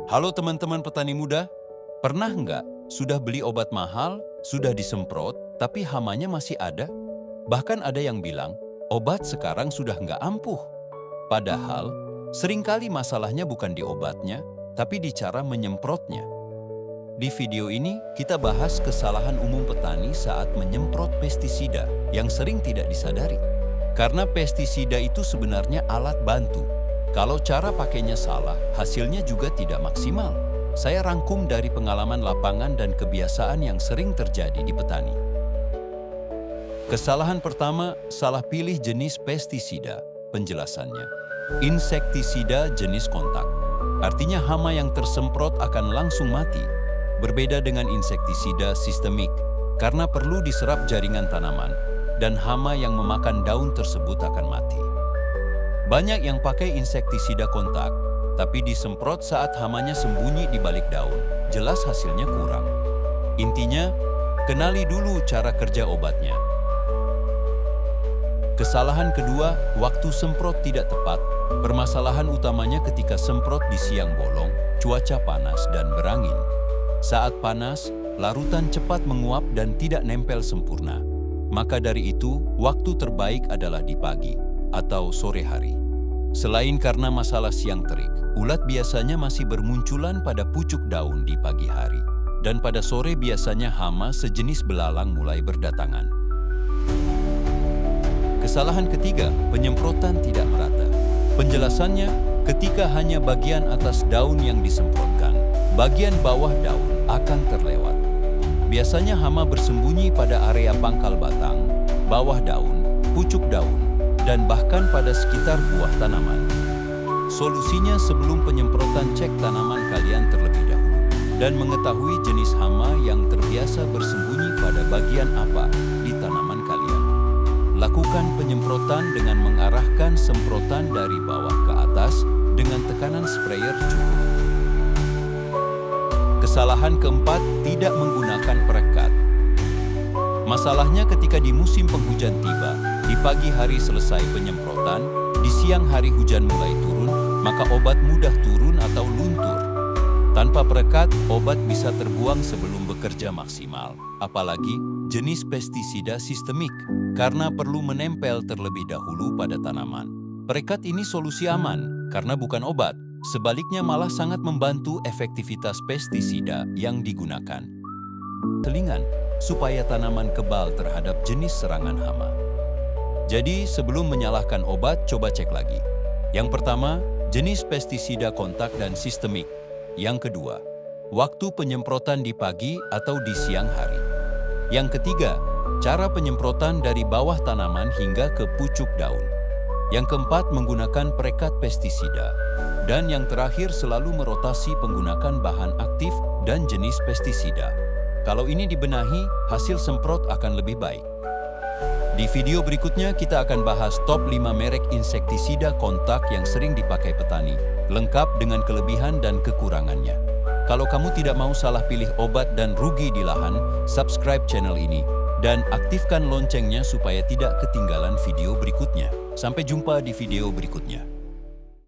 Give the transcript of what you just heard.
Halo teman-teman petani muda, pernah nggak sudah beli obat mahal, sudah disemprot, tapi hamanya masih ada? Bahkan ada yang bilang, obat sekarang sudah nggak ampuh. Padahal, seringkali masalahnya bukan di obatnya, tapi di cara menyemprotnya. Di video ini, kita bahas kesalahan umum petani saat menyemprot pestisida yang sering tidak disadari. Karena pestisida itu sebenarnya alat bantu. Kalau cara pakainya salah, hasilnya juga tidak maksimal. Saya rangkum dari pengalaman lapangan dan kebiasaan yang sering terjadi di petani. Kesalahan pertama, salah pilih jenis pestisida. Penjelasannya, insektisida jenis kontak. Artinya hama yang tersemprot akan langsung mati. Berbeda dengan insektisida sistemik, karena perlu diserap jaringan tanaman, dan hama yang memakan daun tersebut akan mati. Banyak yang pakai insektisida kontak, tapi disemprot saat hamanya sembunyi di balik daun. Jelas hasilnya kurang. Intinya, kenali dulu cara kerja obatnya. Kesalahan kedua, waktu semprot tidak tepat. Permasalahan utamanya ketika semprot di siang bolong, cuaca panas dan berangin. Saat panas, larutan cepat menguap dan tidak nempel sempurna. Maka dari itu, waktu terbaik adalah di pagi atau sore hari. Selain karena masalah siang terik, ulat biasanya masih bermunculan pada pucuk daun di pagi hari. Dan pada sore biasanya hama sejenis belalang mulai berdatangan. Kesalahan ketiga, penyemprotan tidak merata. Penjelasannya, ketika hanya bagian atas daun yang disemprotkan, bagian bawah daun akan terlewat. Biasanya hama bersembunyi pada area pangkal batang, bawah daun, pucuk daun, dan bahkan pada sekitar buah tanaman. Solusinya sebelum penyemprotan cek tanaman kalian terlebih dahulu dan mengetahui jenis hama yang terbiasa bersembunyi pada bagian apa di tanaman kalian. Lakukan penyemprotan dengan mengarahkan semprotan dari bawah ke atas dengan tekanan sprayer cukup. Kesalahan keempat, tidak menggunakan perekat. Masalahnya ketika di musim penghujan tiba, di pagi hari selesai penyemprotan, di siang hari hujan mulai turun, maka obat mudah turun atau luntur. Tanpa perekat, obat bisa terbuang sebelum bekerja maksimal. Apalagi jenis pestisida sistemik, karena perlu menempel terlebih dahulu pada tanaman. Perekat ini solusi aman, karena bukan obat. Sebaliknya malah sangat membantu efektivitas pestisida yang digunakan. Selingan, supaya tanaman kebal terhadap jenis serangan hama. Jadi sebelum menyalahkan obat, coba cek lagi. Yang pertama, jenis pestisida kontak dan sistemik. Yang kedua, waktu penyemprotan di pagi atau di siang hari. Yang ketiga, cara penyemprotan dari bawah tanaman hingga ke pucuk daun. Yang keempat, menggunakan perekat pestisida. Dan yang terakhir, selalu merotasi penggunaan bahan aktif dan jenis pestisida. Kalau ini dibenahi, hasil semprot akan lebih baik. Di video berikutnya, kita akan bahas top 5 merek insektisida kontak yang sering dipakai petani, lengkap dengan kelebihan dan kekurangannya. Kalau kamu tidak mau salah pilih obat dan rugi di lahan, subscribe channel ini, dan aktifkan loncengnya supaya tidak ketinggalan video berikutnya. Sampai jumpa di video berikutnya.